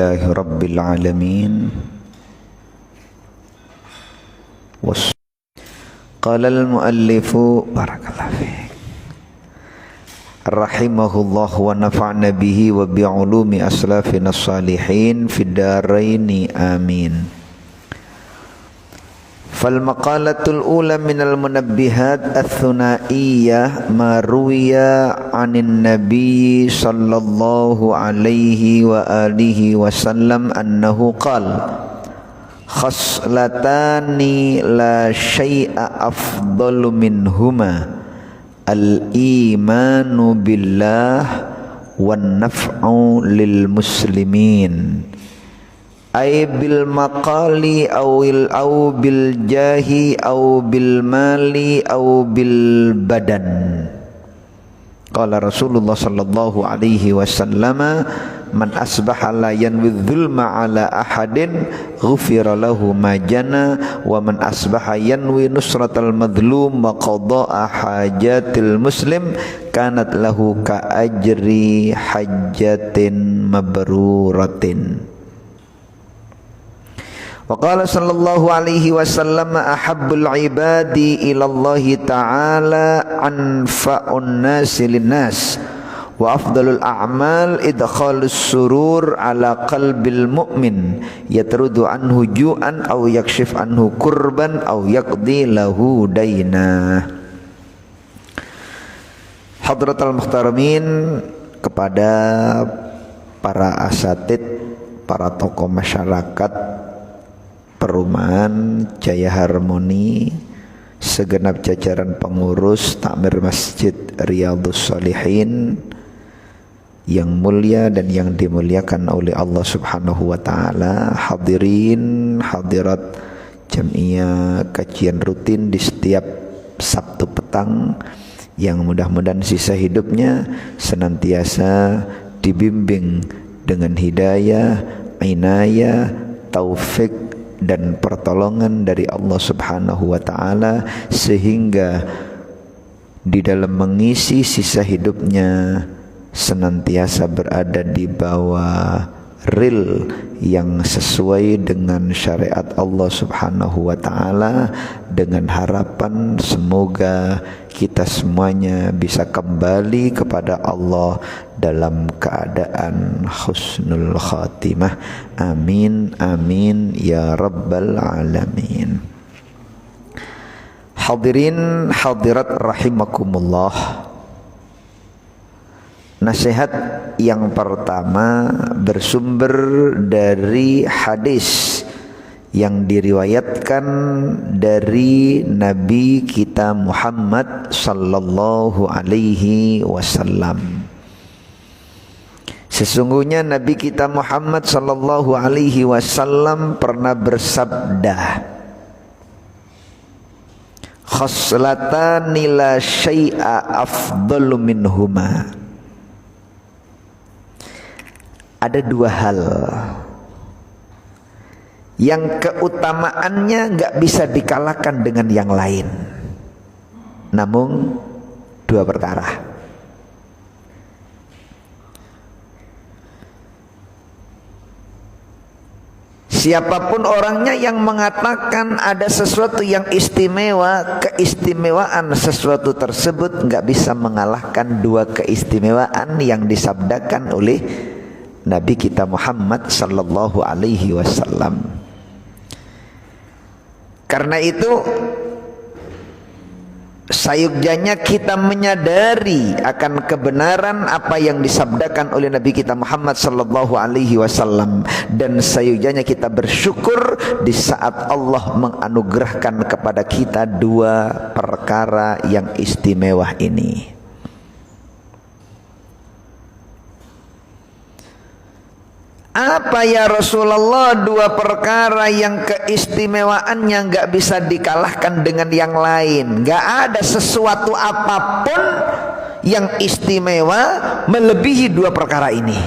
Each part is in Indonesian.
Alhamdulillahi Rabbil Alamin. Qala al-muallifu barakallahu fiik rahimahullah wa nafa'na bihi wa bi'ulumi aslafina salihin fid daraini amin. Fal maqalatul ula minal munabbihat ats-tsunaiyah ma ruwiya 'anin nabiy sallallahu alaihi wa alihi wasallam annahu qala khaslatani la syai'a afdalu minhuma al-imanu billah wan naf'u lil muslimin ay bil maqali aw bil jahi aw bil mali aw bil badan. Qala Rasulullah sallallahu alaihi wasallam man asbaha la yanwi dzulma ala ahadin ghufira lahu ma jana wa man asbaha yanwi nusratal madlum wa qada'a hajatil muslim kanat lahu ka ajri hajjatin mabruratin. Wa qala sallallahu alaihi wasallam ahabbul ibadi ila Allah ta'ala anfa'un nasi linnas wa afdalul a'mal idkhalus surur ala qalbil mu'min yatrudu anhu ju'an aw yakshif anhu kurban aw yaqdi lahu daina. Hadratal muhtaramin, kepada para asatid, para tokoh masyarakat Perumahan Jaya Harmoni, segenap jajaran pengurus takmir Masjid Riyadhus Shalihin yang mulia dan yang dimuliakan oleh Allah Subhanahu wa taala, hadirin hadirat Jam'iyah kajian rutin di setiap Sabtu petang yang mudah-mudahan sisa hidupnya senantiasa dibimbing dengan hidayah, inayah, taufik dan pertolongan dari Allah Subhanahu wa taala, sehingga di dalam mengisi sisa hidupnya senantiasa berada di bawah ril yang sesuai dengan syariat Allah Subhanahu wa taala, dengan harapan semoga kita semuanya bisa kembali kepada Allah dalam keadaan husnul khatimah. Amin amin ya rabbal alamin. Hadirin hadirat rahimakumullah. Nasihat yang pertama bersumber dari hadis yang diriwayatkan dari Nabi kita Muhammad sallallahu alaihi wasallam. Sesungguhnya Nabi kita Muhammad sallallahu alaihi wasallam pernah bersabda, khaslatani la syai'a afdalu minhuma. Ada dua hal yang keutamaannya nggak bisa dikalahkan dengan yang lain, namun dua perkara. Siapapun orangnya yang mengatakan ada sesuatu yang istimewa, keistimewaan sesuatu tersebut nggak bisa mengalahkan dua keistimewaan yang disabdakan oleh Nabi kita Muhammad sallallahu alaihi wasallam. Karena itu sayugjanya kita menyadari akan kebenaran apa yang disabdakan oleh Nabi kita Muhammad sallallahu alaihi wasallam, dan sayugjanya kita bersyukur di saat Allah menganugerahkan kepada kita dua perkara yang istimewa ini. Apa ya Rasulullah dua perkara yang keistimewaannya nggak bisa dikalahkan dengan yang lain? Nggak ada sesuatu apapun yang istimewa melebihi dua perkara ini.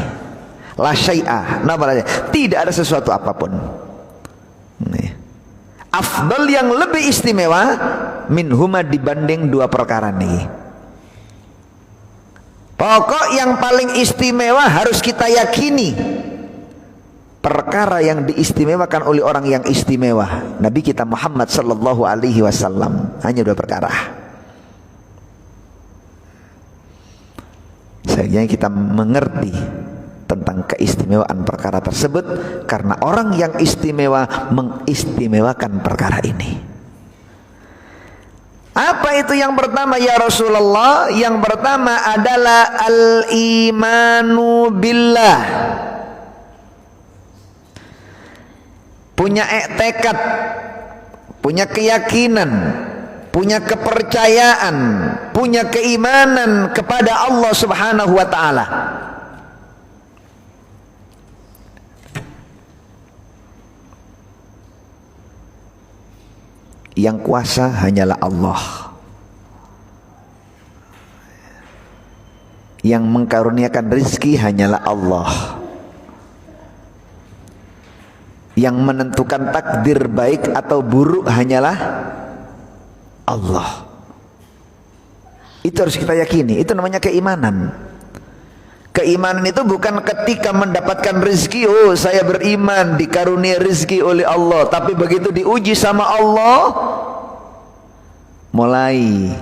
La syai'a, tidak ada sesuatu apapun. Afdal yang lebih istimewa minhuma dibanding dua perkara ini. Pokok yang paling istimewa harus kita yakini. perkara yang diistimewakan oleh orang yang istimewa, Nabi kita Muhammad sallallahu alaihi wasallam. Hanya 2 perkara. Sehingga kita mengerti tentang keistimewaan perkara tersebut, karena orang yang istimewa mengistimewakan perkara ini. Apa itu yang pertama ya Rasulullah? Yang pertama adalah al-imanu billah. Punya tekad, punya keyakinan, punya kepercayaan, punya keimanan kepada Allah Subhanahu wa taala. Yang kuasa hanyalah Allah. Yang mengkaruniakan rezeki hanyalah Allah. Yang menentukan takdir baik atau buruk hanyalah Allah. Itu harus kita yakini. Itu namanya keimanan. Keimanan itu bukan ketika mendapatkan rezeki, oh saya beriman dikarunia rezeki oleh Allah, tapi begitu diuji sama Allah mulai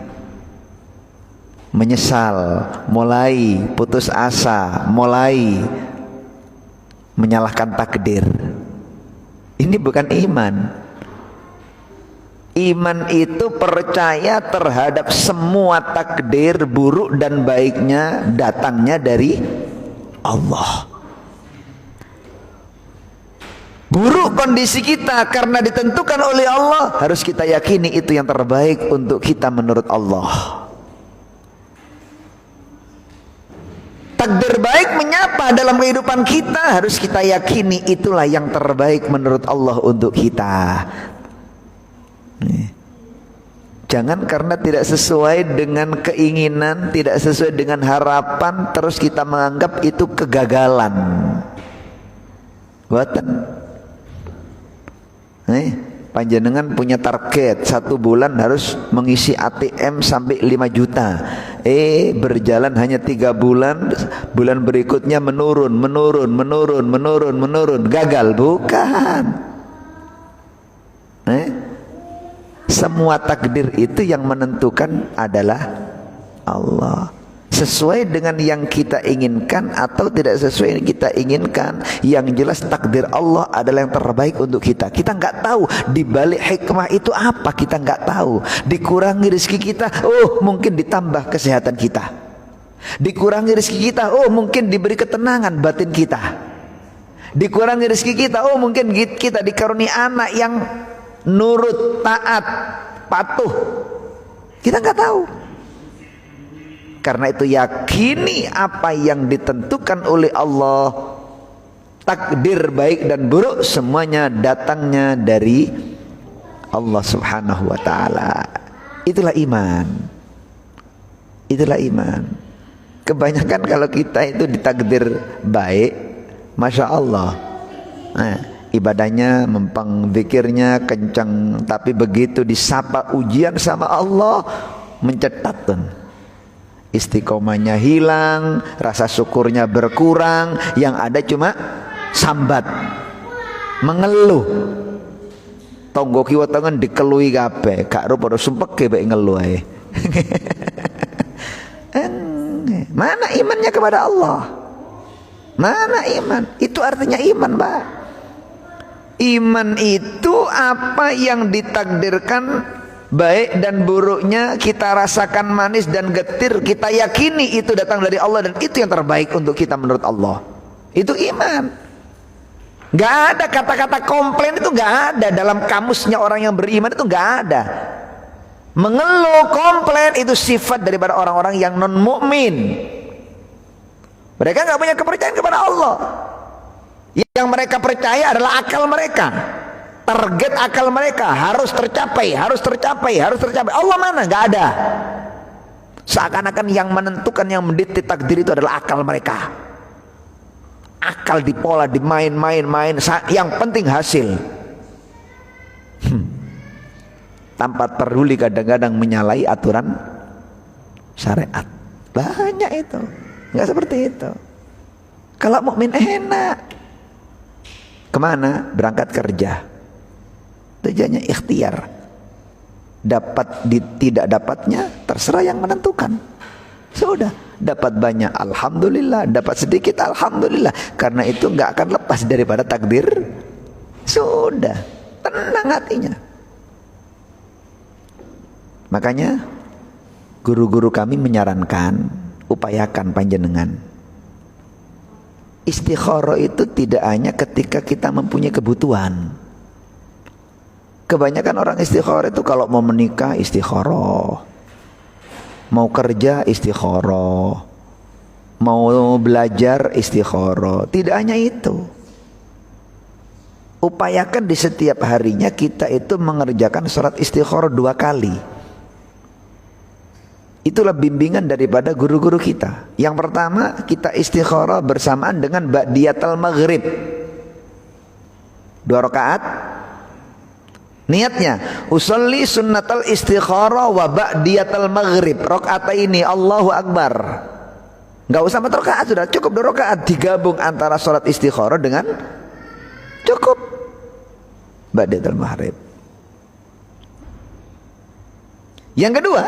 menyesal, mulai putus asa, mulai menyalahkan takdir. Ini bukan iman. Iman itu percaya terhadap semua takdir buruk dan baiknya datangnya dari Allah. Buruk kondisi kita karena ditentukan oleh Allah, harus kita yakini itu yang terbaik untuk kita menurut Allah. Takdir baik menyapa dalam kehidupan kita, harus kita yakini itulah yang terbaik menurut Allah untuk kita. Jangan karena tidak sesuai dengan keinginan, tidak sesuai dengan harapan, terus kita menganggap itu kegagalan. Buatan. Panjenengan punya target 1 bulan harus mengisi ATM sampai 5 juta. Berjalan hanya 3 bulan, bulan berikutnya menurun. Gagal, bukan. Semua takdir itu yang menentukan adalah Allah. Sesuai dengan yang kita inginkan atau tidak sesuai yang kita inginkan, yang jelas takdir Allah adalah yang terbaik untuk kita. Kita nggak tahu di balik hikmah itu apa, kita nggak tahu. Dikurangi rezeki kita, oh mungkin ditambah kesehatan kita. Dikurangi rezeki kita, oh mungkin diberi ketenangan batin kita. Dikurangi rezeki kita, oh mungkin kita dikaruniai anak yang nurut, taat, patuh. Kita nggak tahu. Karena itu yakini apa yang ditentukan oleh Allah, takdir baik dan buruk semuanya datangnya dari Allah Subhanahu wa taala. Itulah iman. Itulah iman. Kebanyakan kalau kita itu ditakdir baik, Masya Allah, ibadahnya mempeng, zikirnya kencang, tapi begitu disapa ujian sama Allah mencetat tuh. Istiqomahnya hilang, rasa syukurnya berkurang, yang ada cuma sambat, mengeluh. Tonggo kiwa tangan dikelui kabeh, gak ro padha sumpek bae ngeluh ae. Mana imannya kepada Allah? Mana iman? Itu artinya iman, Pak. Iman itu apa yang ditakdirkan baik dan buruknya kita rasakan manis dan getir, kita yakini itu datang dari Allah dan itu yang terbaik untuk kita menurut Allah. Itu iman. Gak ada kata-kata komplain, itu gak ada dalam kamusnya orang yang beriman, itu gak ada. Mengeluh, komplain itu sifat daripada orang-orang yang non mukmin. Mereka gak punya kepercayaan kepada Allah. Yang mereka percaya adalah akal mereka. Target akal mereka harus tercapai, harus tercapai, harus tercapai. Allah mana? Gak ada. Seakan-akan yang menentukan, yang mendikte takdir itu adalah akal mereka. Akal dipola, dimain-main, yang penting hasil. Tanpa peduli kadang-kadang menyalahi aturan syariat. Banyak itu. Enggak seperti itu. Kalau mukmin enak. Kemana? Berangkat kerja. Tujuannya ikhtiar. Tidak dapatnya terserah yang menentukan. Sudah, dapat banyak alhamdulillah, dapat sedikit alhamdulillah. Karena itu nggak akan lepas daripada takdir. Sudah, tenang hatinya. Makanya guru-guru kami menyarankan, upayakan panjenengan. Istikharah itu tidak hanya ketika kita mempunyai kebutuhan. Kebanyakan orang istikharah itu kalau mau menikah istikharah, mau kerja istikharah, mau belajar istikharah. Tidak hanya itu. Upayakan di setiap harinya kita itu mengerjakan sholat istikharah 2 kali. Itulah bimbingan daripada guru-guru kita. Yang pertama, kita istikharah bersamaan dengan ba'diyatul maghrib. 2 rakaat. Niatnya, usolli sunnatal istikharah wa ba'diyatul maghrib. Rakaataini Allahu Akbar. Enggak usah 4 rakaat, sudah cukup 2 rakaat. Digabung antara sholat istikharah dengan cukup ba'diyatul maghrib. Yang kedua,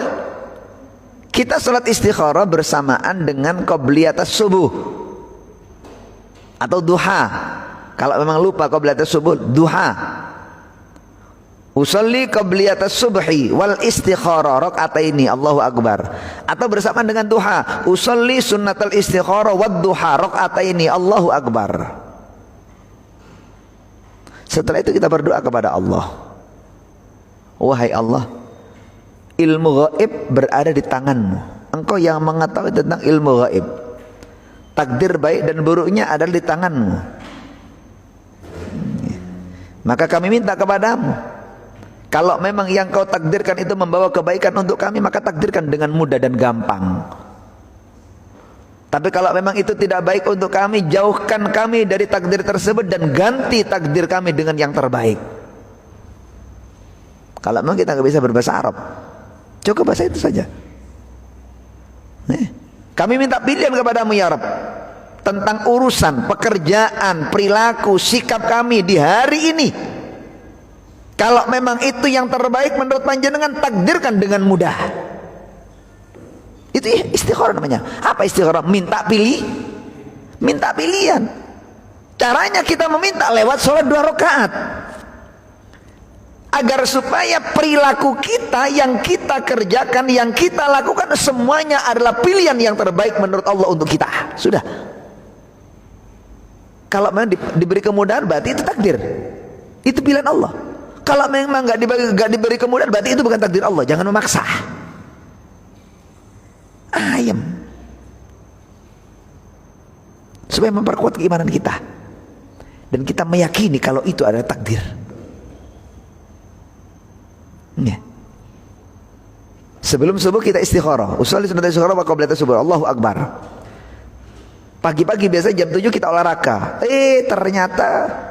kita sholat istikharah bersamaan dengan qabliyatus subuh atau duha. Kalau memang lupa qabliyatus subuh, duha. Usolli qabliyatus subhi wal istikharah rakaataini Allahu Akbar. Atau bersamaan dengan duha, usolli sunnatal istikharah wad duha rakaataini Allahu Akbar. Setelah itu kita berdoa kepada Allah. Wahai Allah, ilmu gaib berada di tanganmu. Engkau yang mengetahui tentang ilmu gaib. Takdir baik dan buruknya ada di tanganmu. Maka kami minta kepadamu, kalau memang yang kau takdirkan itu membawa kebaikan untuk kami, maka takdirkan dengan mudah dan gampang. Tapi kalau memang itu tidak baik untuk kami, jauhkan kami dari takdir tersebut dan ganti takdir kami dengan yang terbaik. Kalau memang kita nggak bisa berbahasa Arab, cukup bahasa itu saja. Kami minta pilihan kepadamu ya Rabb, tentang urusan, pekerjaan, perilaku, sikap kami di hari ini. Kalau memang itu yang terbaik menurut panjenengan, takdirkan dengan mudah. Itu istikharah namanya. Apa istikharah? Minta pilih, minta pilihan. Caranya kita meminta lewat sholat 2 rakaat. Agar supaya perilaku kita, yang kita kerjakan, yang kita lakukan, semuanya adalah pilihan yang terbaik menurut Allah untuk kita. Sudah. Kalau memang diberi kemudahan, berarti itu takdir. Itu pilihan Allah. Kalau memang nggak diberi kemudahan, berarti itu bukan takdir Allah. Jangan memaksa. Ayam. Supaya memperkuat keimanan kita. Dan kita meyakini kalau itu adalah takdir. Ya. Sebelum subuh kita istikharah. Usolli sunnatal istikharah wa qabla subuh. Allahu Akbar. Pagi-pagi biasa jam 7 kita olahraga. Ternyata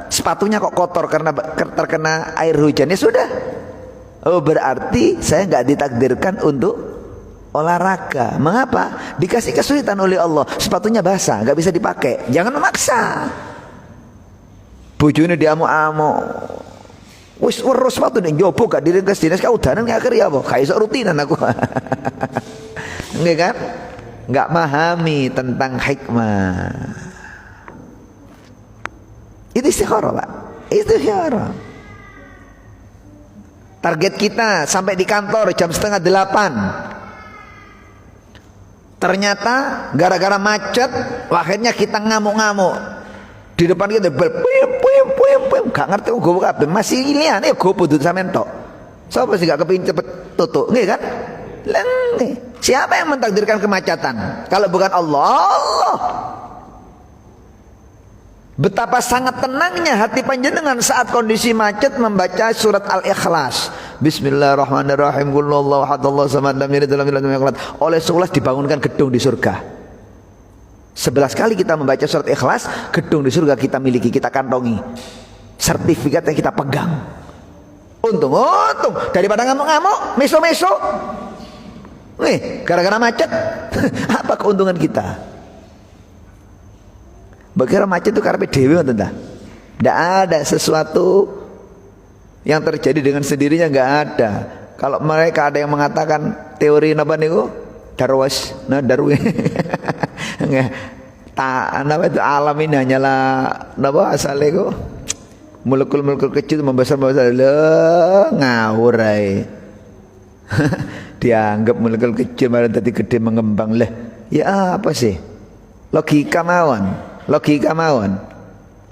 sepatunya kok kotor karena terkena air hujan. Ya sudah. Oh, berarti saya nggak ditakdirkan untuk olahraga. Mengapa? Dikasih kesulitan oleh Allah. Sepatunya basah, nggak bisa dipakai. Jangan memaksa. Bojone diamuk-amuk. Wis weruh sepatu ning jopo gak diringkes dinas ka udanan gak akhir ya apa? Gak iso rutinan aku. Nggih kan? Nggak memahami tentang hikmah. Itu istikharah, Pak. Istikharah. Target kita sampai di kantor jam 7:30. Ternyata gara-gara macet, akhirnya kita ngamuk-ngamuk. Di depan kita puyem, gak ngerti gue kabeh masih ilian gue putut sampean tok. Sapa sih gak kepingin cepet tutuk, nggih kan? Siapa yang mentakdirkan kemacetan? Kalau bukan Allah. Betapa sangat tenangnya hati panjenengan saat kondisi macet membaca surat Al-Ikhlas. Bismillahirrahmanirrahim. Qul huwallahu ahad, Allahu samad, lam yalid walam yulad walam yakul lahu. Oleh 11 dibangunkan gedung di surga. 11 kali kita membaca surat Ikhlas, gedung di surga kita miliki, kita kantongi. Sertifikat yang kita pegang. Untung daripada ngamuk-ngamuk, meso-meso. Gara-gara macet. Apa keuntungan kita? Bagaimana macet itu karepe dhewe ngoten ta? Tidak ada sesuatu yang terjadi dengan sendirinya, nggak ada. Kalau mereka ada yang mengatakan teori napa niku Darwas, nah Darwin, napa itu alam ini hanyalah napa asalnya ku molekul-molekul kecil membesar ngawur ae. Dianggap molekul kecil malah tadi gede mengembang lah. Ya apa sih? Logika mawon.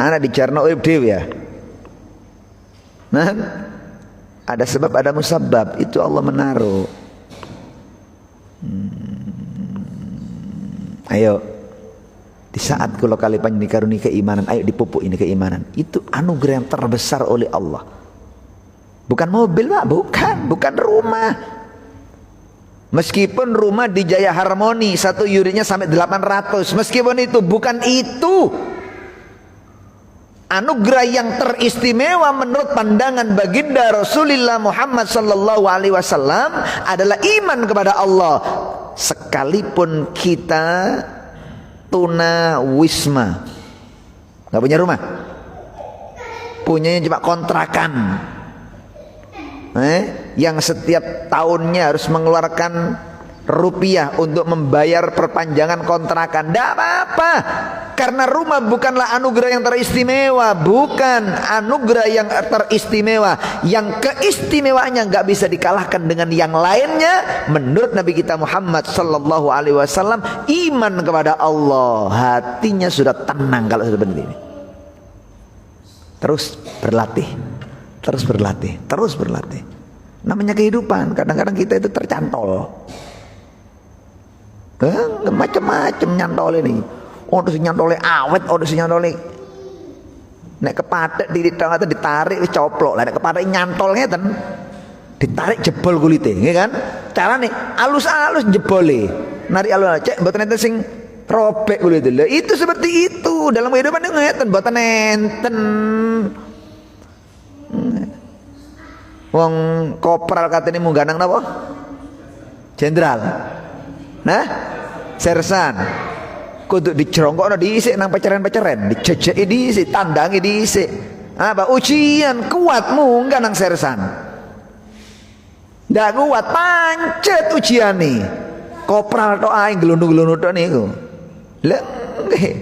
Anak dijarno urip dhewe ya. Nah, ada sebab ada musabab, itu Allah menaruh. Ayo, di saat kula kali panjenengan dikaruni keimanan, ayo dipupuk ini keimanan. Itu anugerah yang terbesar oleh Allah. Bukan mobil, Pak, bukan rumah. Meskipun rumah di Jaya Harmoni 1 unitnya sampai 800, meskipun itu bukan itu. Anugerah yang teristimewa menurut pandangan baginda Rasulullah Muhammad sallallahu alaihi wasallam adalah iman kepada Allah. Sekalipun kita tuna wisma, nggak punya rumah, punyanya cuma kontrakan, yang setiap tahunnya harus mengeluarkan rupiah untuk membayar perpanjangan kontrakan, tidak apa-apa, karena rumah bukanlah anugerah yang teristimewa, bukan anugerah yang teristimewa, yang keistimewaannya nggak bisa dikalahkan dengan yang lainnya. Menurut Nabi kita Muhammad sallallahu alaihi wasallam, iman kepada Allah, hatinya sudah tenang kalau sudah begini. Terus berlatih. Namanya kehidupan, kadang-kadang kita itu tercantol. Macam-macam nyantol ini. Ono sing nyantole awet, ono sing nyantole nek kepatek ditarik wis coplok. Lah nek kepatek nyantol ngeten ditarik jebol kulite, nggih kan? Carane alus-alus jebole. Narik alus cek mboten enten sing robek kulite. Lho itu seperti itu. Dalam kehidupan itu ngeten mboten enten. Wong kopral katene munggah nang napa? Jenderal. Nah, sersan kudu dicerongkokno diisik nang peceren-peceren, dijejeki diisik, tandangi diisik. Apa ujian kuat munggah nang sersan. Ndak kuat pancet ujiane. Kopral tok ae glundu-glundu tok niku. Lah nggih.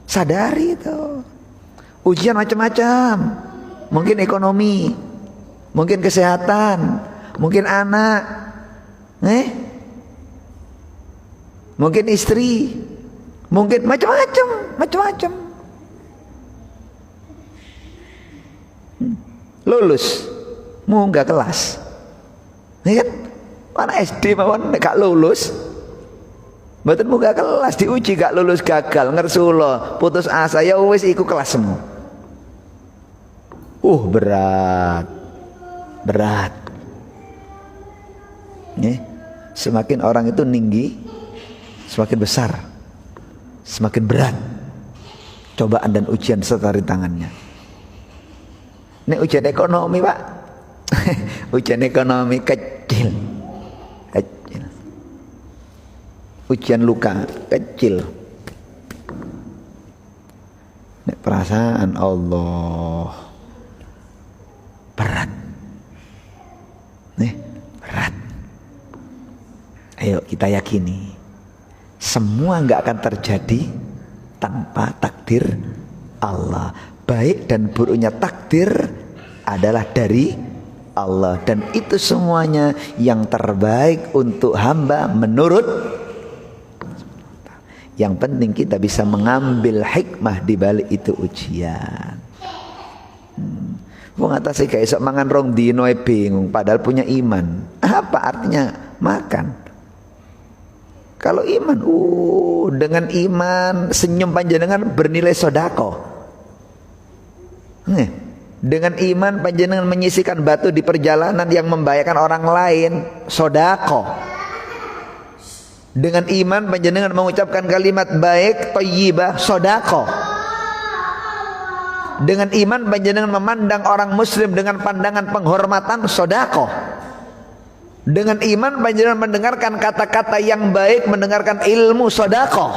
Sadari itu. Ujian macam-macam. Mungkin ekonomi, mungkin kesehatan, mungkin anak. Mungkin istri, mungkin macam-macam. Lulus, munggah kelas, ya kan? Mana SD mawon gak lulus, mboten munggah kelas, diuji gak lulus gagal, ngersulo, putus asa, ya wis iku kelasmu. Berat. Semakin orang itu tinggi, semakin besar, semakin berat cobaan dan ujian serta rintangannya. Ini ujian ekonomi, Pak. Ujian ekonomi kecil. Ujian luka kecil. Ini perasaan Allah berat. Berat. Ayo kita yakini, semua nggak akan terjadi tanpa takdir Allah. Baik dan buruknya takdir adalah dari Allah, dan itu semuanya yang terbaik untuk hamba menurut. Yang penting kita bisa mengambil hikmah di balik itu ujian. Wong atas gak esok mangan rong dino bingung padahal punya iman. Apa artinya makan? Kalau iman, dengan iman senyum panjenengan bernilai sodako. Dengan iman panjenengan menyisihkan batu di perjalanan yang membahayakan orang lain, sodako. Dengan iman panjenengan mengucapkan kalimat baik, thayyibah, sodako. Dengan iman panjenengan memandang orang muslim dengan pandangan penghormatan, sodako. Dengan iman panjenengan mendengarkan kata-kata yang baik, mendengarkan ilmu, sedekah.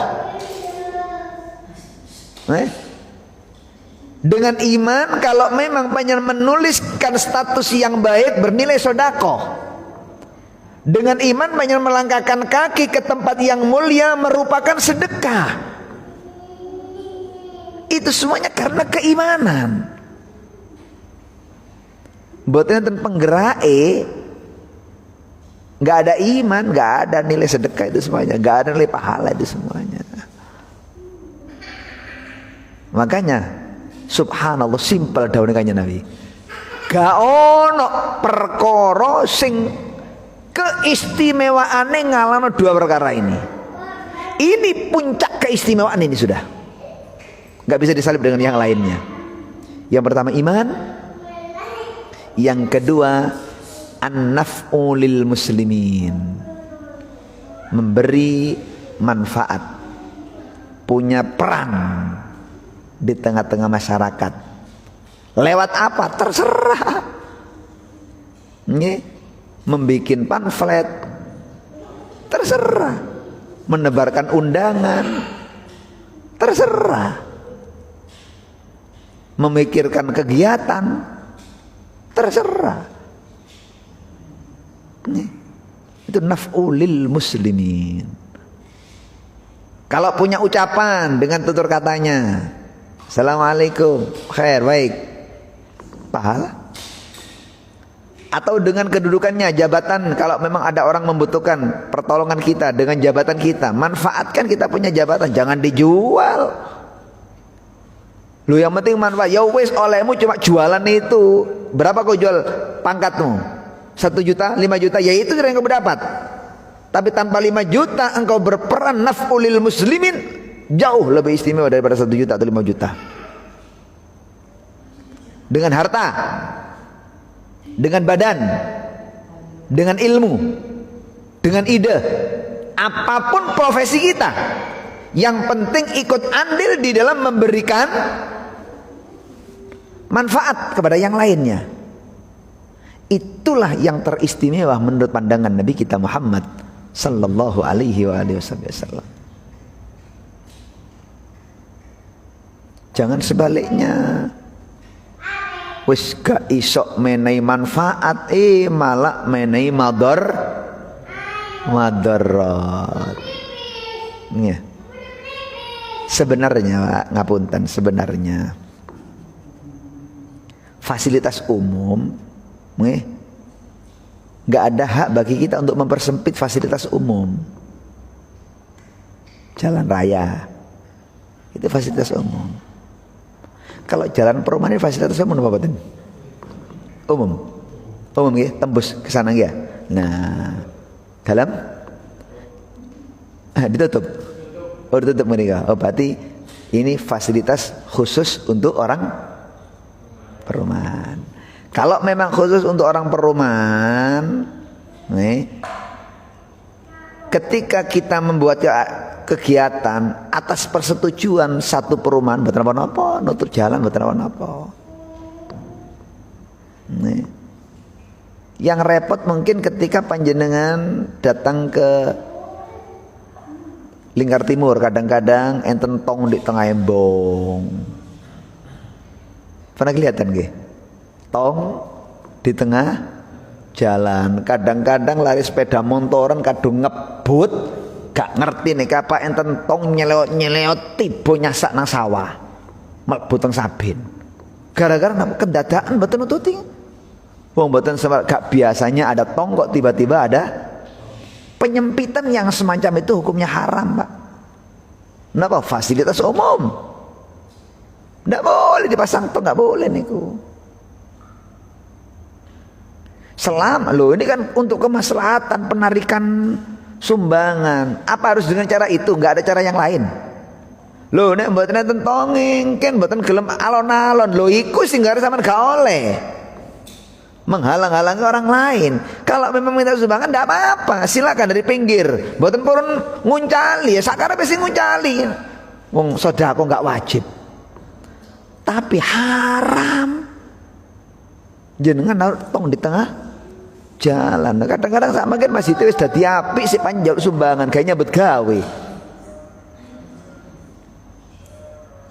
Dengan iman kalau memang panjenengan menuliskan status yang baik bernilai sedekah. Dengan iman panjenengan melangkahkan kaki ke tempat yang mulia merupakan sedekah. Itu semuanya karena keimanan. Mboten enten penggerake, nggak ada iman, nggak ada nilai sedekah itu semuanya, nggak ada nilai pahala itu semuanya. Makanya subhanallah simpel dawuhe Kanjeng Nabi. Gak ono perkara sing keistimewaane ngalahno dua perkara ini. Ini puncak keistimewaan ini sudah. Gak bisa disalib dengan yang lainnya. Yang pertama iman, yang kedua an-naf'u lil muslimin, memberi manfaat, punya peran di tengah-tengah masyarakat. Lewat apa? Terserah. Membikin pamflet, terserah. Menebarkan undangan, terserah. Memikirkan kegiatan, terserah. Itu naf'ulil muslimin. Kalau punya ucapan dengan tutur katanya, assalamualaikum, khair, baik, pahala. Atau dengan kedudukannya, jabatan, kalau memang ada orang membutuhkan pertolongan kita dengan jabatan kita, manfaatkan kita punya jabatan, jangan dijual. Lu yang penting manfaat. Ya wes, olehmu cuma jualan itu. Berapa kau jual pangkatmu? 1 juta, 5 juta, ya itu yang kau dapat. Tapi tanpa 5 juta engkau berperan naf'ulil muslimin, jauh lebih istimewa daripada 1 juta atau 5 juta. Dengan harta, dengan badan, dengan ilmu, dengan ide, apapun profesi kita, yang penting ikut andil di dalam memberikan manfaat kepada yang lainnya. Itulah yang teristimewa menurut pandangan Nabi kita Muhammad sallallahu alaihi wasallam. Jangan sebaliknya. Wis gak isok menai manfaat, malah menai madarat. Ya. Sebenarnya Pak, ngapunten, sebenarnya fasilitas umum nggak ada hak bagi kita untuk mempersempit fasilitas umum. Jalan raya itu fasilitas umum. Kalau jalan perumahan ini fasilitas umum apa betul? Umum ya, tembus ke sana ya. Nah, dalam ditutup. Oh, ditutup mereka. Oh, berarti ini fasilitas khusus untuk orang perumahan. Kalau memang khusus untuk orang perumahan, ketika kita membuat kegiatan atas persetujuan satu perumahan, betul apa? Nutup jalan betul apa? Yang repot mungkin ketika panjenengan datang ke Lingkar Timur, kadang-kadang enten tong di tengah embong. Pernah kelihatan nggih? Tong di tengah jalan. Kadang-kadang lari sepeda motoran kadung ngebut, gak ngerti nih apa enten tong nyeleot tiba nyasak nang sawah. Mlebu teng sabin. Gara-gara napa kendadaan mboten nututi. Wong mboten gak biasanya ada tong kok tiba-tiba ada. Penyempitan yang semacam itu hukumnya haram, Pak. Kenapa? Fasilitas umum. Tidak boleh dipasang tong, nggak boleh niku. Selama lo ini kan untuk kemaslahatan penarikan sumbangan. Apa harus dengan cara itu? Nggak ada cara yang lain. Lo nek mboten enten tongeng, kan mboten gelem alon-alon. Lo iku sing gak sampean gak oleh. Menghalang-halangi orang lain. Kalau memang minta sumbangan tidak apa-apa, silakan dari pinggir. Mboten purun nguncali, ya sakarepe sing nguncali. Wong sedekah nggak wajib. Tapi haram. Jenengan naruh tong di tengah jalan. Kadang-kadang sama kan masjid wis dadi apik sik panjang sumbangan, kayaknya nyambut gawe.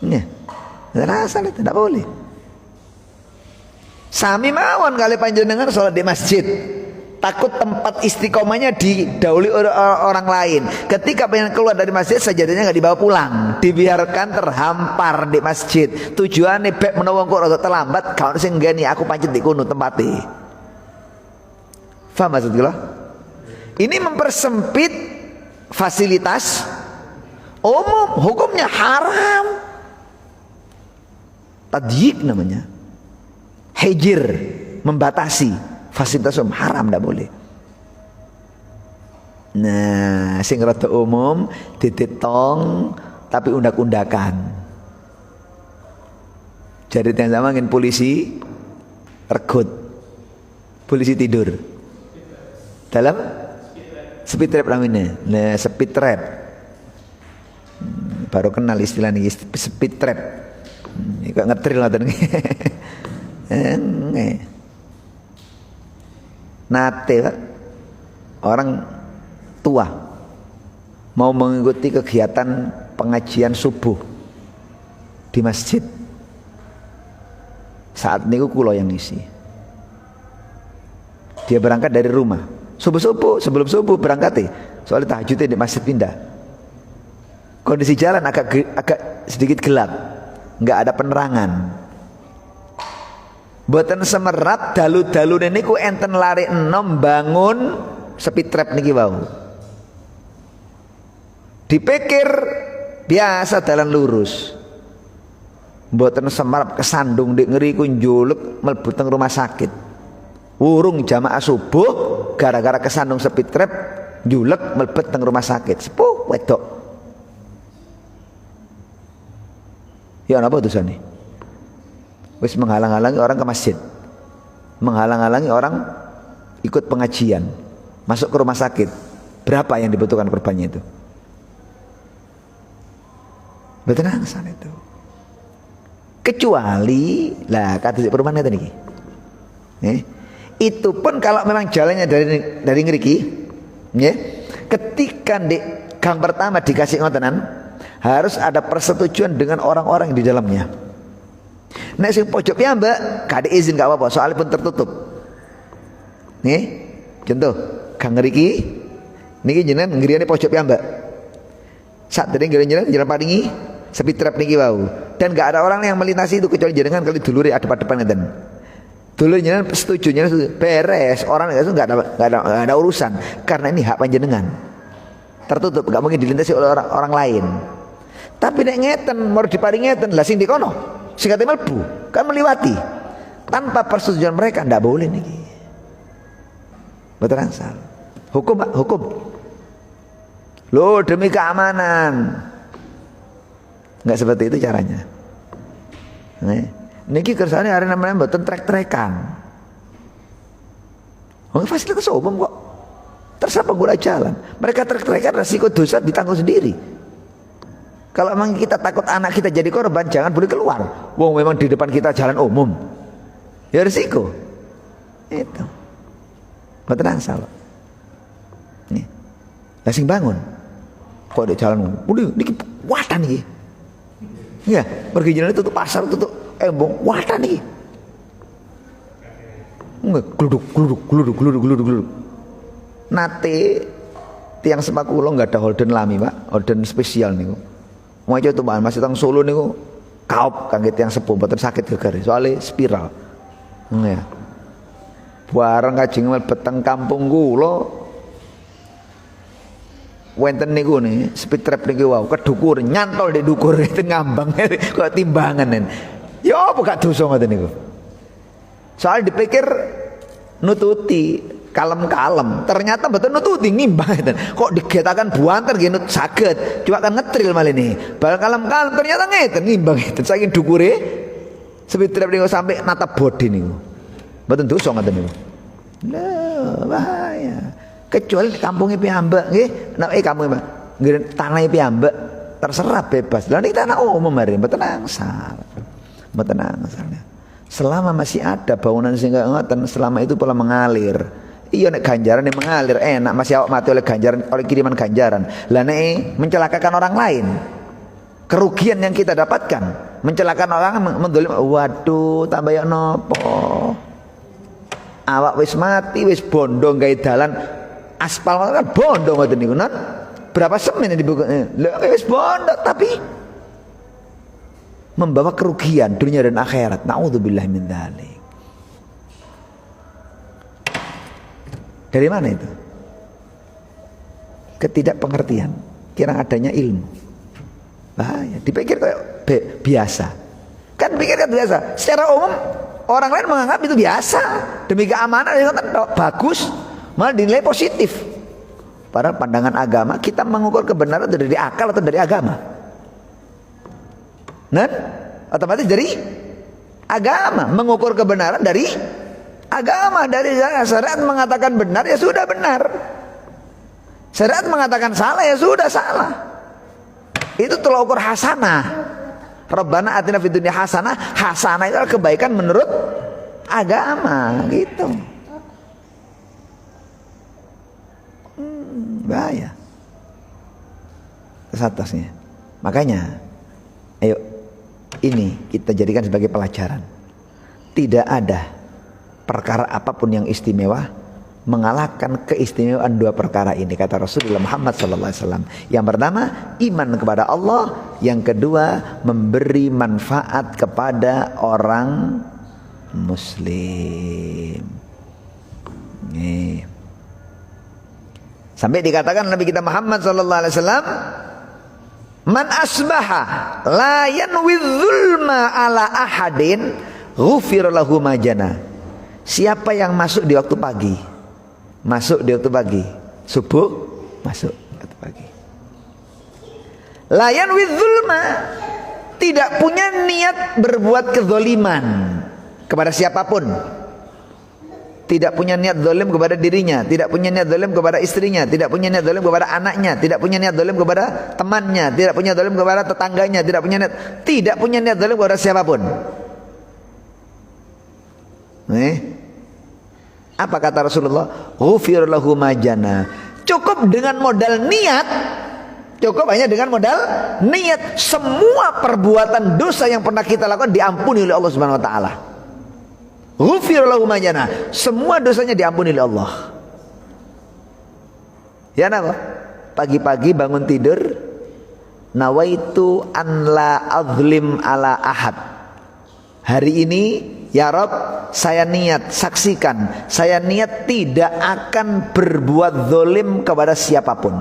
Nih. Asal itu tidak boleh. Sami mawon kali panjenengan sholat di masjid, takut tempat istiqomahnya didahului orang lain. Ketika pengen keluar dari masjid, sajadahnya nggak dibawa pulang, dibiarkan terhampar di masjid. Tujuannya bek menawa kok rada terlambat, kalau sing ngene aku pancet di kono tempatnya. Faham maksud kula? Ini mempersempit fasilitas umum, hukumnya haram. Tadyik namanya. Hijir, membatasi fasilitas umum, haram, tidak boleh. Nah, sing rada umum dititong tapi undak-undakan. Jadi yang sama ngin polisi regut, polisi tidur dalam speed trap namanya. Nah, speed trap baru kenal istilah ini, speed trap. Ini kok ngetril ngoten. Nate Pak, orang tua mau mengikuti kegiatan pengajian subuh di masjid. Saat niku kula yang ngisi. Dia berangkat dari rumah sebelum subuh berangkat, soalnya tahajudnya di masjid pindah. Kondisi jalan agak sedikit gelap, nggak ada penerangan. Boten semerap dalu-dalune niku enten lari enom bangun speed trap niki wau. Dipikir biasa dalan lurus. Boten semerap kesandung dik ngeriku njuluk mlebu teng rumah sakit. Urung jamaah subuh gara-gara kesandung speed trap njulek mlebet teng rumah sakit. Sepuh wedok. Ya napa dosane? Wis menghalang-halangi orang ke masjid, menghalang-halangi orang ikut pengajian, masuk ke rumah sakit. Berapa yang dibutuhkan korbannya itu? Betul nangsan itu. Kecuali lah kata perumahan tadi. Itu pun kalau memang jalannya dari ngriki, ketika di gang pertama dikasih ngotenan, harus ada persetujuan dengan orang-orang di dalamnya. Nek sing pojok piyambak gak ada izin gak apa-apa, soalnya pun tertutup. Nih, contoh gang ngriki niki jenengan ngriyane pojok piyambak. Sak dereng jenengan jalan paringi speed trap niki wau. Dan gak ada orang yang melintasi itu kecuali jenengan kali dulure ada depan ngeten. Dulu jenengan setuju, beres, orang itu gak ada urusan karena ini hak panjenengan. Tertutup, gak mungkin dilintasi oleh orang lain. Tapi nek ngeten mau diparingi ngeten lah sing dikono sing kate mlebu kan meliwati tanpa persetujuan mereka, ndak boleh niki. Betul ansal. Hukum Pak, hukum. Loh demi keamanan. Enggak seperti itu caranya. Niki kersane arek namanya mboten trek-trekan. Wong fasilitas umum kok. Terserah pengguna jalan. Mereka trek-trekan resiko dosa ditanggung sendiri. Kalau memang kita takut anak kita jadi korban, jangan boleh keluar. Wong memang di depan kita jalan umum, ya risiko. Itu. Betul salah. Nih, lasing bangun. Kok di jalan umum? Udah, ini wadah nih. Ya, pergi jalan tutup pasar, tutup embong, wadah nih. Enggak, gluduk. Nate tiang sepaku lo nggak ada holden lami Pak, holden spesial nih. Mau aja tuh masih tang Solo niku kaup kangge tiyang sepuh mboten sakit gegere soalnya spiral. Ya. Bareng kajeng mlebet teng kampung kula wonten niku nih speed trap niki wau kedukur nyantol di dukur itu ngambang kok timbangan. Ya apa gak dosa ngoten niku. Soal dipikir nututi kalem-kalem, ternyata betul nututi ngimbang itu. Kok digetakan buanter gini saged, cuma kan ngetril malah ini. Bal kalem-kalem ternyata ngeten ngimbang itu. Saking dukure speed trap niku sampai natap bodi niku. Mboten dosa ngoten niku. Lah bahaya. Kecuali di kampungnya piyambak nggih, nek kampung nggih tanah piyambak terserah bebas. Lah niki tanah umum mari mboten angsal. Mboten angsal. Selama masih ada bangunan sehingga ngoten, selama itu pola mengalir. Iya nek ganjaran yang mengalir enak, masih awak mati oleh ganjaran, oleh kiriman ganjaran. Lah nek mencelakakan orang lain, kerugian yang kita dapatkan Mencelakan orang, mendolim. Waduh, tambah ya nopo. Awak wis mati, wis bondo gawe dalan aspal kan bondo ngoten niku non. Berapa semen yang dibuka? Lah wis bondo tapi membawa kerugian dunia dan akhirat. Nauzubillah min dzalik. Dari mana itu? Ketidakpengertian, kira adanya ilmu. Bahaya, dipikir kayak biasa. Kan pikir kan biasa. Secara umum orang lain menganggap itu biasa. Demi keamanan itu bagus, malah dinilai positif. Padahal pandangan agama kita mengukur kebenaran dari akal atau dari agama. Nah, otomatis dari agama, mengukur kebenaran dari agama. Dari syariat mengatakan benar ya sudah benar. Syariat mengatakan salah ya sudah salah. Itu tolak ukur hasanah. Rabbana atina fid dunya hasanah. Hasanah itu adalah kebaikan menurut agama, gitu. Bahaya. Atasnya. Makanya, ayo ini kita jadikan sebagai pelajaran. Tidak ada perkara apapun yang istimewa mengalahkan keistimewaan dua perkara ini, kata Rasulullah Muhammad SAW. Yang pertama, iman kepada Allah. Yang kedua, memberi manfaat kepada orang muslim. Nih. Sampai dikatakan Nabi kita Muhammad SAW, man asbaha la yanwi dzulma ala ahadin ghufir lahu ma jana. Siapa yang masuk di waktu pagi, subuh masuk waktu pagi, la yanwi dzulma, tidak punya niat berbuat kezaliman kepada siapapun. Tidak punya niat zalim kepada dirinya, tidak punya niat zalim kepada istrinya, tidak punya niat zalim kepada anaknya, tidak punya niat zalim kepada temannya, tidak punya zalim kepada tetangganya, tidak punya niat zalim kepada siapapun. Apa kata Rasulullah? Ghufir lahu ma jana. Cukup dengan modal niat. Cukup hanya dengan modal niat. Semua perbuatan dosa yang pernah kita lakukan diampuni oleh Allah Subhanahu wa taala. Ghufir lahu ma jana. Semua dosanya diampuni oleh Allah. Ya napa? Pagi-pagi bangun tidur, nawaitu an la azlim ala ahad. Hari ini ya Rabb, saya niat, saksikan, saya niat tidak akan berbuat zalim kepada siapapun.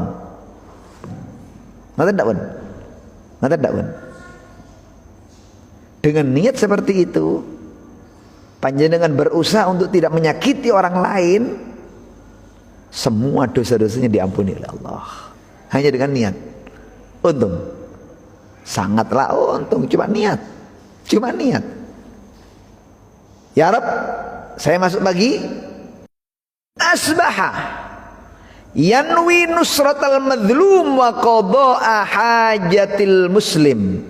Ngoten ndak, Bun? Ngoten ndak, Bun? Dengan niat seperti itu, panjenengan berusaha untuk tidak menyakiti orang lain, semua dosa-dosanya diampuni oleh Allah. Hanya dengan niat. Untung. Sangatlah untung, cuma niat. Cuma niat. Ya Rabb, saya masuk pagi, asbaha yanwi nusratal madlum wa qada'a hajatil muslim.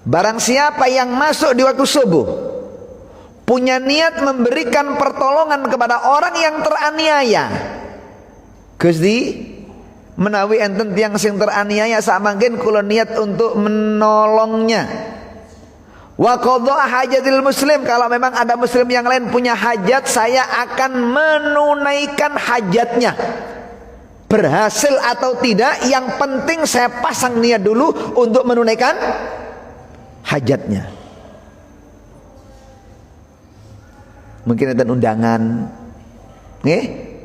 Barang siapa yang masuk di waktu subuh, punya niat memberikan pertolongan kepada orang yang teraniaya. Gusti, menawi enten tiyang sing teraniaya samangken kula niat untuk menolongnya. Wa qadha hajatil muslim, kalau memang ada muslim yang lain punya hajat, saya akan menunaikan hajatnya. Berhasil atau tidak, yang penting saya pasang niat dulu untuk menunaikan hajatnya. Mungkin ada undangan,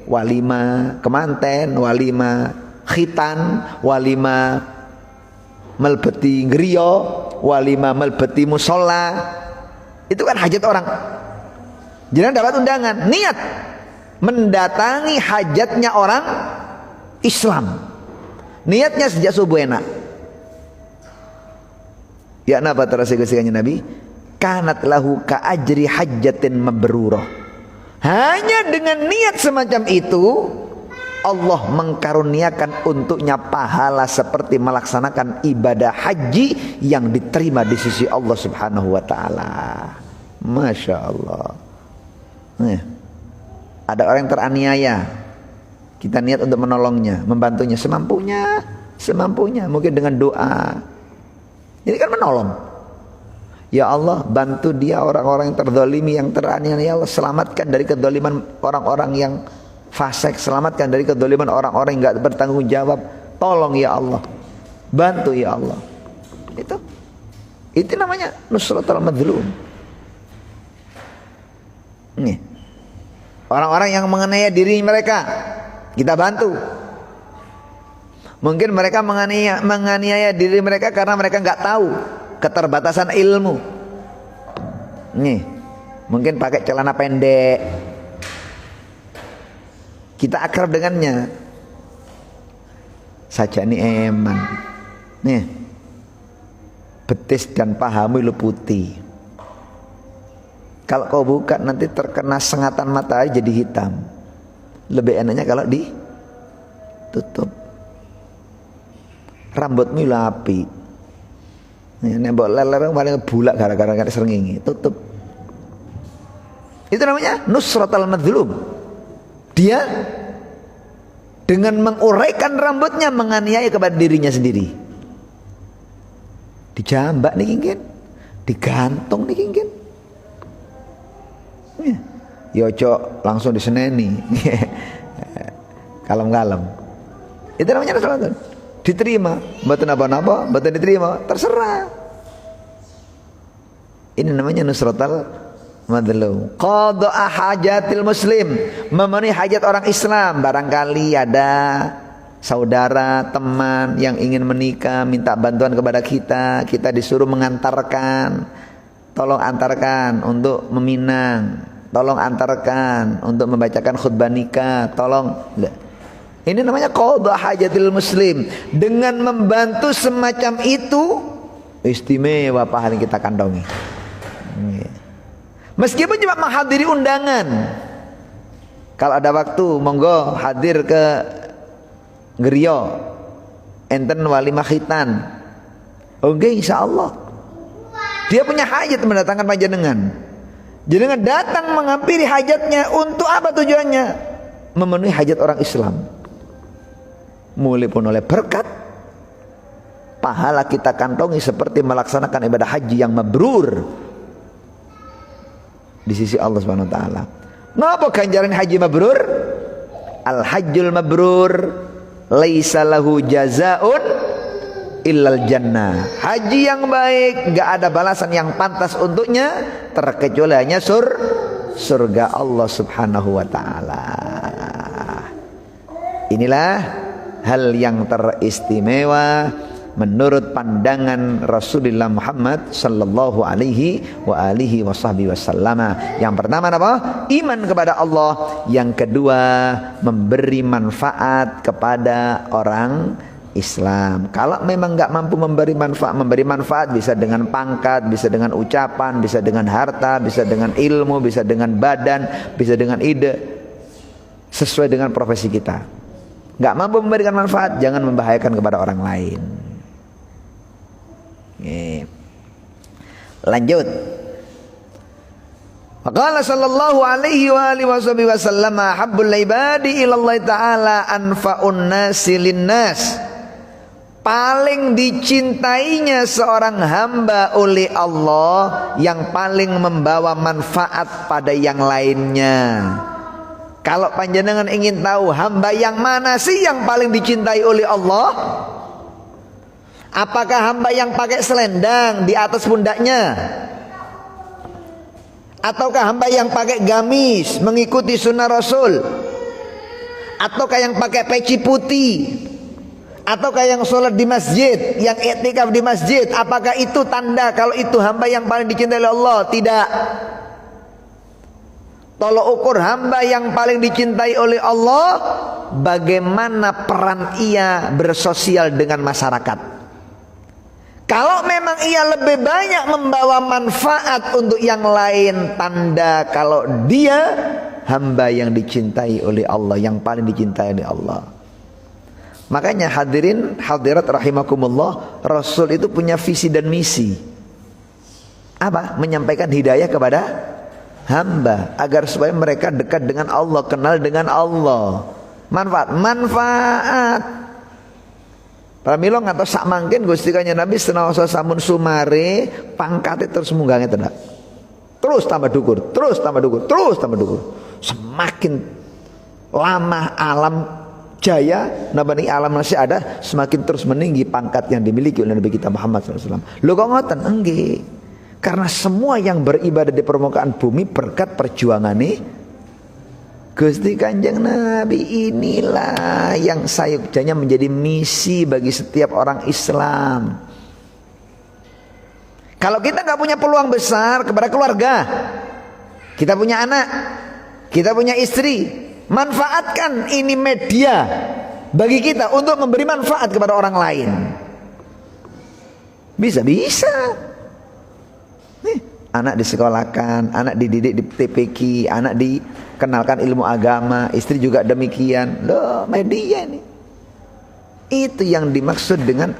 walimah kemanten, walimah khitan, walimah melbeti ngriya, walimah melbeti musola. Itu kan hajat orang. Jangan dapat undangan, niat mendatangi hajatnya orang Islam. Niatnya sejak subuh enak. Ya napa terasa kesikanya Nabi? Kanat lahu ka ajri hajjatin mabrurah. Hanya dengan niat semacam itu, Allah mengkaruniakan untuknya pahala seperti melaksanakan ibadah haji yang diterima di sisi Allah Subhanahu wa taala. Masya Allah. Ada orang yang teraniaya, kita niat untuk menolongnya, membantunya semampunya, mungkin dengan doa. Ini kan menolong. Ya Allah, bantu dia orang-orang yang terzalimi, yang teraniaya. Ya Allah, selamatkan dari kezaliman orang-orang yang fasik, selamatkan dari kezaliman orang-orang yang enggak bertanggung jawab. Tolong ya Allah. Bantu ya Allah. Itu namanya nusratul madzlum. Nih. Orang-orang yang menganiaya diri mereka, kita bantu. Mungkin mereka menganiaya diri mereka karena mereka nggak tahu keterbatasan ilmu. Nih, mungkin pakai celana pendek. Kita akrab dengannya. Sajani eman. Nih, betis dan pahamu lu putih. Kalau kau buka nanti terkena sengatan matahari jadi hitam. Lebih enaknya kalau ditutup. Rambutmu api. Nembok leler paling bulak gara-gara srengenge. Tutup. Itu namanya nusratul madzlum. Dia dengan menguraikan rambutnya menganiaya kepada dirinya sendiri. Dijambak nih kingin, digantung nih kingin. Ya ojo langsung diseneni. Kalem-kalem. Itu namanya nusratul. Diterima, mboten napa-napa, mboten diterima, terserah. Ini namanya nusratul madzlum. Qadha hajatil muslim, memenuhi hajat orang Islam. Barangkali ada saudara, teman yang ingin menikah, minta bantuan kepada kita, kita disuruh mengantarkan. Tolong antarkan untuk meminang, tolong antarkan untuk membacakan khutbah nikah, tolong. Ini namanya qadha hajatil muslim. Dengan membantu semacam itu istimewa pahala yang kita kantongi. Meskipun cuma menghadiri undangan. Kalau ada waktu monggo hadir ke Gerio enten walimah khitan. Oke, insyaallah. Dia punya hajat mendatangkan panjenengan. Jenengan datang menghampiri hajatnya untuk apa tujuannya? Memenuhi hajat orang Islam. Mulai pun oleh berkat, pahala kita kantongi seperti melaksanakan ibadah haji yang mabrur di sisi Allah Subhanahu wa taala. Napa ganjaran haji mabrur? Al hajjul mabrur laisa lahu jazaun illal jannah. Haji yang baik enggak ada balasan yang pantas untuknya terkecuali hanya surga Allah Subhanahu wa taala. Inilah hal yang teristimewa menurut pandangan Rasulullah Muhammad sallallahu alaihi wa alihi wasallam. Yang pertama apa? Iman kepada Allah. Yang kedua, memberi manfaat kepada orang Islam. Kalau memang nggak mampu memberi manfaat bisa dengan pangkat, bisa dengan ucapan, bisa dengan harta, bisa dengan ilmu, bisa dengan badan, bisa dengan ide, sesuai dengan profesi kita. Nggak mampu memberikan manfaat, jangan membahayakan kepada orang lain. Lanjut. Qala sallallahu alaihi wa alihi wasallam habbul ibadi ila Allah taala anfa'un nasi linnas. Paling dicintainya seorang hamba oleh Allah yang paling membawa manfaat pada yang lainnya. Kalau panjenengan ingin tahu hamba yang mana sih yang paling dicintai oleh Allah? Apakah hamba yang pakai selendang di atas pundaknya? Ataukah hamba yang pakai gamis mengikuti sunnah Rasul? Ataukah yang pakai peci putih? Ataukah yang sholat di masjid, yang i'tikaf di masjid? Apakah itu tanda kalau itu hamba yang paling dicintai oleh Allah? Tidak. Tolok ukur hamba yang paling dicintai oleh Allah, bagaimana peran ia bersosial dengan masyarakat. Kalau memang ia lebih banyak membawa manfaat untuk yang lain, tanda kalau dia hamba yang dicintai oleh Allah, yang paling dicintai oleh Allah. Makanya hadirin hadirat rahimakumullah, Rasul itu punya visi dan misi. Apa? Menyampaikan hidayah kepada hamba agar supaya mereka dekat dengan Allah, kenal dengan Allah. Manfaat. Ramilo ngantos sak mangkin Gusti Kanjeng Nabi senaosa samun sumare pangkate terus munggah ngeten. Terus tambah dukur, terus tambah dukur, terus tambah dukur. Semakin lama alam jaya nabani alam masih ada, semakin terus meninggi pangkat yang dimiliki oleh Nabi kita Muhammad SAW. Lho kok ngoten? Enggih. Karena semua yang beribadah di permukaan bumi berkat perjuangan nih Gusti Kanjeng Nabi. Inilah yang sayuktanya menjadi misi bagi setiap orang Islam. Kalau kita nggak punya peluang besar kepada keluarga, kita punya anak, kita punya istri, manfaatkan ini media bagi kita untuk memberi manfaat kepada orang lain. Bisa. Nih, anak disekolahkan, anak dididik di TPQ, anak dikenalkan ilmu agama, istri juga demikian. Loh, media nih. Itu yang dimaksud dengan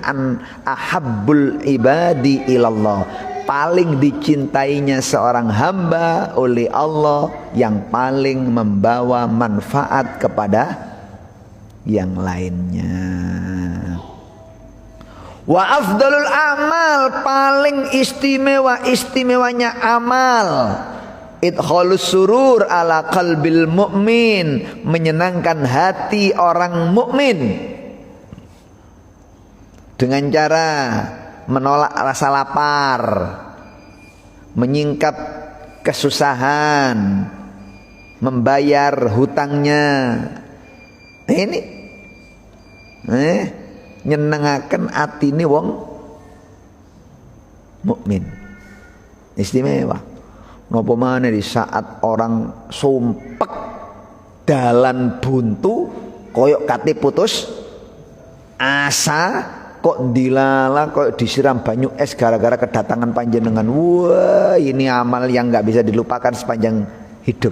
ahabbul ibadi ilallah. Paling dicintainya seorang hamba oleh Allah, yang paling membawa manfaat kepada yang lainnya. Wa afdalul amal, paling istimewanya amal, idkhalus surur ala qalbil mu'min, menyenangkan hati orang mukmin dengan cara menolak rasa lapar, menyingkap kesusahan, membayar hutangnya. Ini nyenengaken atine wong mukmin. Istimewa. Napa maneh di saat orang sumpek dalan buntu koyok kate putus asa, kok dilala, kok disiram banyu es gara-gara kedatangan panjenengan. Wah, ini amal yang nggak bisa dilupakan sepanjang hidup.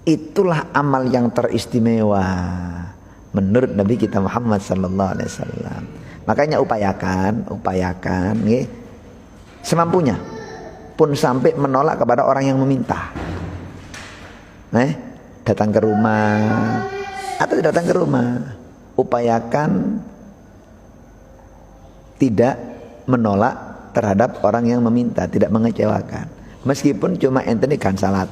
Itulah amal yang teristimewa menurut Nabi kita Muhammad sallallahu alaihi wasallam. Makanya upayakan nggih, semampunya pun sampai menolak kepada orang yang meminta. Datang ke rumah atau tidak datang ke rumah, upayakan tidak menolak terhadap orang yang meminta, tidak mengecewakan. Meskipun cuma ente ini kan 100,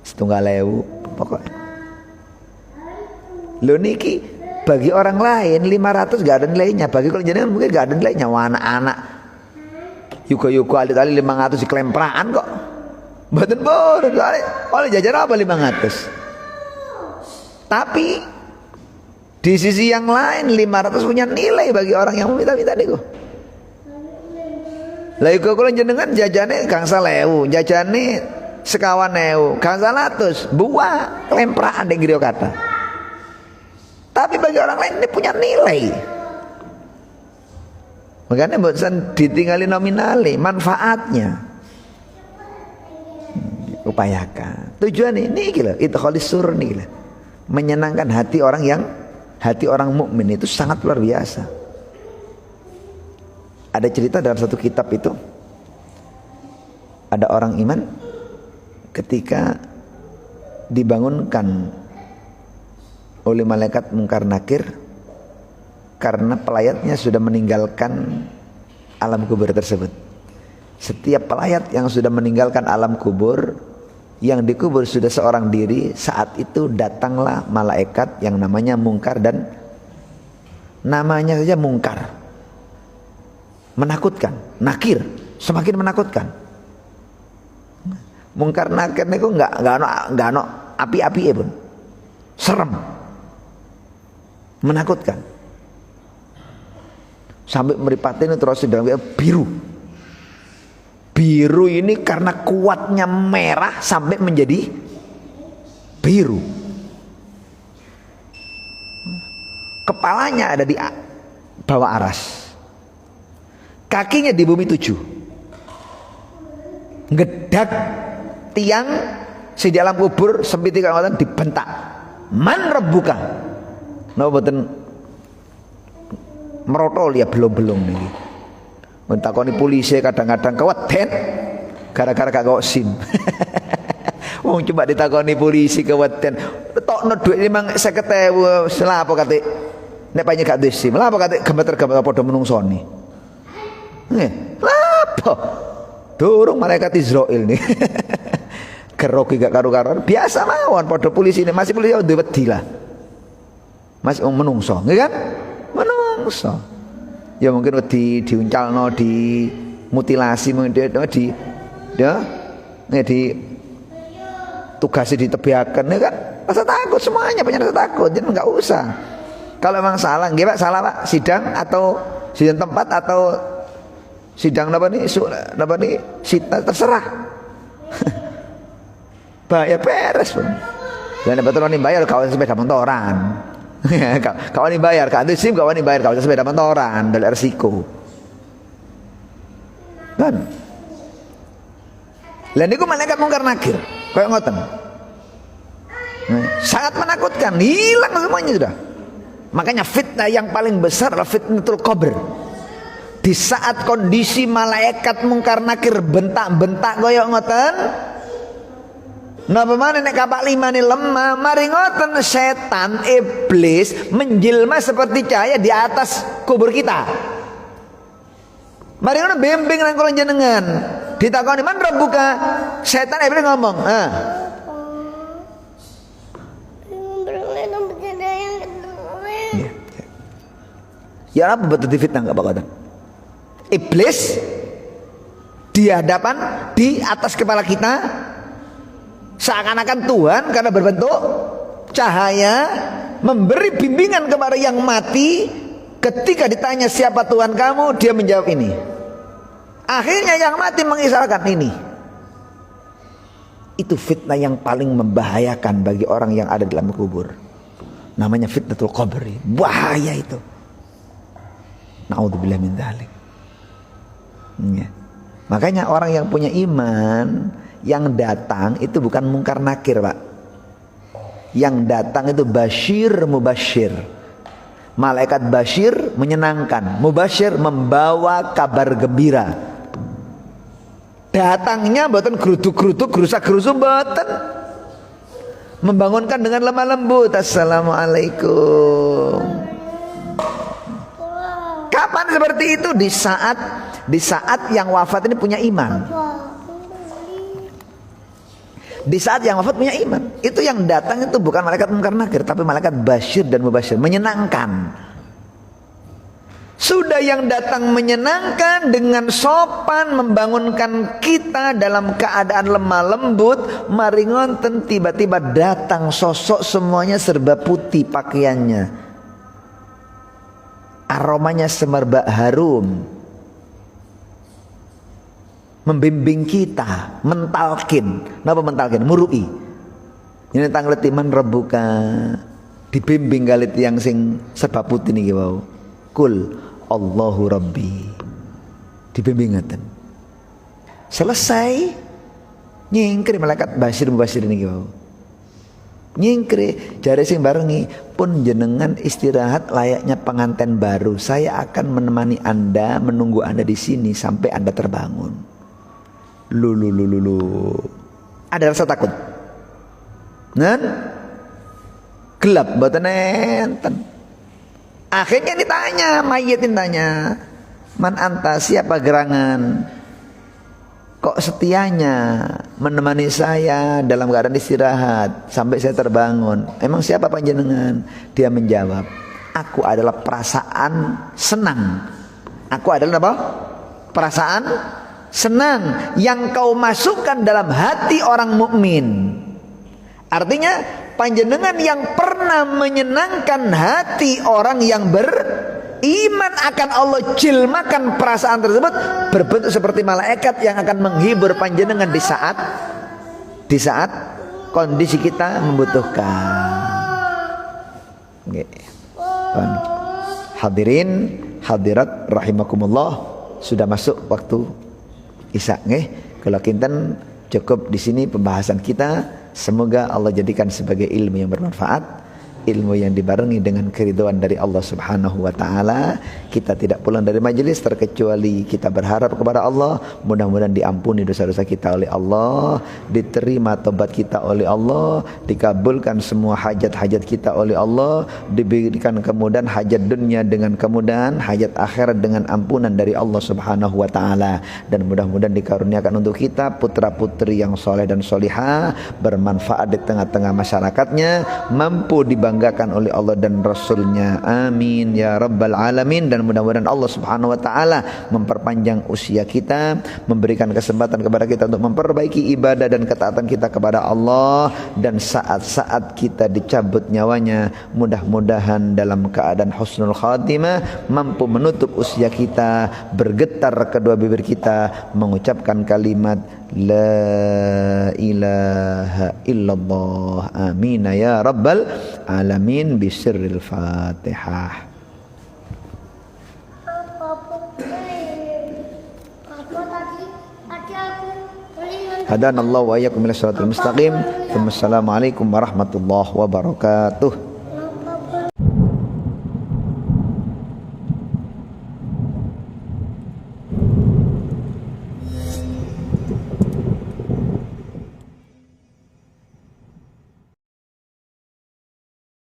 1.000 pokoknya. Lho niki bagi orang lain 500 gak ada nilainya, bagi kalau jenengan mungkin gak ada nilainya. Wah, anak-anak yuga-yuga alit-alit 500 dikelempraan kok. Mboten boros, oleh jajan apa 500. Tapi di sisi yang lain 500 punya nilai bagi orang yang meminta-minta niku. Lah iku kula jenengan jajane gangsal ewu, jajane sekawan ewu, gangsal atus, buah lemprakan ning griya kata. Tapi bagi orang lain ini punya nilai. Makanya bosan ditinggali nominali, manfaatnya. Upayakan. Tujuan ini lho, idkhalis surur niki lho. Menyenangkan hati orang mukmin itu sangat luar biasa. Ada cerita dalam satu kitab itu, ada orang iman ketika dibangunkan oleh malaikat Munkar Nakir karena pelayatnya sudah meninggalkan alam kubur tersebut. Setiap pelayat yang sudah meninggalkan alam kubur, yang dikubur sudah seorang diri, saat itu datanglah malaikat yang namanya Munkar, dan namanya saja Munkar, menakutkan. Nakir, semakin menakutkan. Munkar Nakir niku enggak ono api-api pun, serem, menakutkan. Sampai meripatin terus dalam biru. Biru ini karena kuatnya merah sampai menjadi biru. Kepalanya ada di bawah aras, kakinya di bumi 7. Ngedak tiang si di alam kubur sempit kawatan dibentak. Man rabbuka? Napa boten merotol ya belum nih. Mentakoni polisi kadang-kadang keweden gara-gara gak gawa SIM. Wong coba ditakoni polisi keweden. Tokno dhuwit 50.000 selapo kate. Nek panjenengan gak duwe SIM, lha apa kate gemeter-gemeter padha menungsoni. Nggih. Lapo? Durung malaikat Israil nih. Geroki gak karu-karuan. Biasa mawon padha polisi ini masih polisi duwe wedi lah. Mas menungso, nggih kan? Menungso. Ya mungkin wedi diuncalno, di mutilasi mungkin di ya di tugasnya ditebiaken ya kan. Rasa takut semuanya punya rasa takut. Jadi enggak usah. Kalau memang salah, nggih Pak, salah Pak, sidang atau sidang tempat atau sidang apa nih, terserah. Bayar beres pun. Dan betul nih bayar kawan sepeda motoran. Kawan nih bayar, kan itu SIM kawan nih bayar kawan sepeda motoran, dari resiko. Kan? Lah niku malaikat mungkar nakir, kayak ngoten. Sangat menakutkan, hilang semuanya sudah. Makanya fitnah yang paling besar adalah fitnatul qabr. Di saat kondisi malaikat mungkar nakir bentak-bentak koyok ngoten, napa maneh nek kapak limane lemah, mari ngoten setan iblis menjelma seperti cahaya di atas kubur kita. Mari ngono bimbing nang kula jenengan. Ditakoni man rabbuka, setan iblis ngomong, ya apa betul difitnah enggak Pak Qadan? Iblis di hadapan, di atas kepala kita seakan-akan Tuhan karena berbentuk cahaya memberi bimbingan kepada yang mati. Ketika ditanya siapa Tuhan kamu, dia menjawab ini. Akhirnya yang mati mengisahkan ini. Itu fitnah yang paling membahayakan bagi orang yang ada dalam kubur. Namanya fitnatul qabri. Bahaya itu. Na'udzubillah min dzalik. Ya. Makanya orang yang punya iman, yang datang itu bukan mungkar nakir Pak. Yang datang itu basyir mubasyir. Malaikat basyir menyenangkan, mubasyir membawa kabar gembira. Datangnya mboten geruduk-geruduk, gerusak-gerusuk mboten. Membangunkan dengan lemah lembut. Assalamualaikum. Kapan seperti itu? Di saat yang wafat ini punya iman. Di saat yang wafat punya iman. Itu yang datang itu bukan malaikat mungkar nakir, tapi malaikat basyir dan mubasyir, menyenangkan. Sudah yang datang menyenangkan dengan sopan membangunkan kita dalam keadaan lemah lembut, mari ngonten tiba-tiba datang sosok semuanya serba putih pakaiannya. Aromanya semerbak harum, membimbing kita, mentalkin. Napa mentalkin? Murui. Ini tangleti man rabbuka, dibimbing kali yang sing serba putih niki wau. Kul Allahu Rabbi. Dibimbing ngaten. Selesai nyingkri malaikat basyir mubasyir niki wau. Nyingkri jare sing barengi, pun jenengan istirahat layaknya pengantin baru. Saya akan menemani Anda, menunggu Anda di sini sampai Anda terbangun. Lulu. Ada rasa takut. Nan gelap mboten enten. Akhirnya ditanya, mayit ditanya, "Man anta, siapa gerangan? Kok setianya menemani saya dalam keadaan istirahat sampai saya terbangun? Emang siapa panjenengan?" Dia menjawab, "Aku adalah perasaan senang." Aku adalah apa? Perasaan senang yang kau masukkan dalam hati orang mukmin. Artinya panjenengan yang pernah menyenangkan hati orang yang beriman akan Allah, jilmakan perasaan tersebut berbentuk seperti malaikat yang akan menghibur panjenengan di saat kondisi kita membutuhkan. Hadirin hadirat rahimakumullah, sudah masuk waktu Isya nggih. Kalau kinten cukup di sini pembahasan kita. Semoga Allah jadikan sebagai ilmu yang bermanfaat. ilmu yang dibarengi dengan keridhaan dari Allah Subhanahu wa taala. Kita tidak pulang dari majelis terkecuali kita berharap kepada Allah, mudah-mudahan diampuni dosa-dosa kita oleh Allah, diterima tobat kita oleh Allah, dikabulkan semua hajat-hajat kita oleh Allah, diberikan kemudahan hajat dunia dengan kemudahan, hajat akhirat dengan ampunan dari Allah Subhanahu wa taala, dan mudah-mudahan dikaruniakan untuk kita putra-putri yang soleh dan solihah, bermanfaat di tengah-tengah masyarakatnya, mampu dibanggakan oleh Allah dan Rasulnya. Amin ya rabbal alamin. Dan mudah-mudahan Allah Subhanahu wa taala memperpanjang usia kita, memberikan kesempatan kepada kita untuk memperbaiki ibadah dan ketaatan kita kepada Allah, dan saat-saat kita dicabut nyawanya mudah-mudahan dalam keadaan husnul khatimah, mampu menutup usia kita, bergetar kedua bibir kita mengucapkan kalimat la ilaha illallah. Amin ya rabbal alamin. Bisirril Fatihah. Hadanallahu wa iyyakum ila shiratal mustaqim. Wassalamualaikum warahmatullahi wabarakatuh.